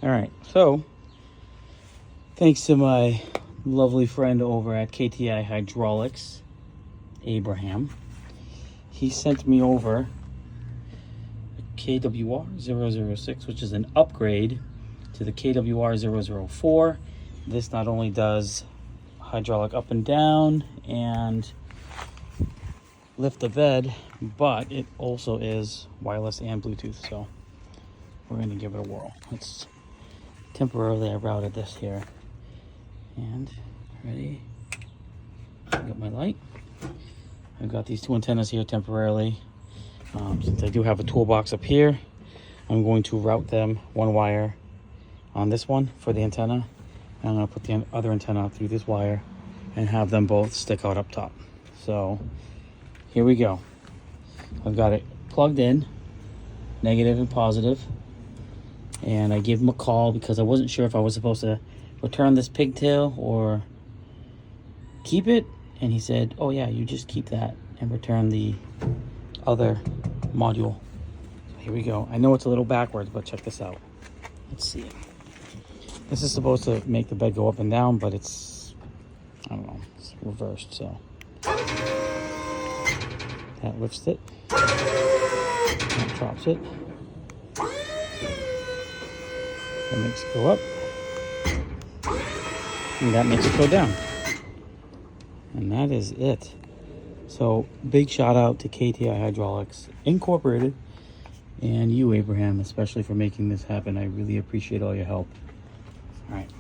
All right, so thanks to my lovely friend over at KTI Hydraulics, Abraham, he sent me over a KWR-006, which is an upgrade to the KWR-004. This not only does hydraulic up and down and lift the bed, but it also is wireless and Bluetooth. So we're going to give it a whirl. Let's temporarily, I routed this here. And ready? I got my light. I've got these two antennas here temporarily. Since I do have a toolbox up here, I'm going to route them one wire on this one for the antenna. And I'm going to put the other antenna through this wire and have them both stick out up top. So here we go. I've got it plugged in, negative and positive. And I gave him a call because I wasn't sure if I was supposed to return this pigtail or keep it. And he said, oh yeah, you just keep that and return the other module. So here we go. I know it's a little backwards, but check this out. Let's see. This is supposed to make the bed go up and down, but it's, I don't know, it's reversed. So that lifts it, that drops it, that makes it go up, and that makes it go down. And that is it. So big shout out to KTI Hydraulics Incorporated and you, Abraham, especially for making this happen. I really appreciate all your help. All right.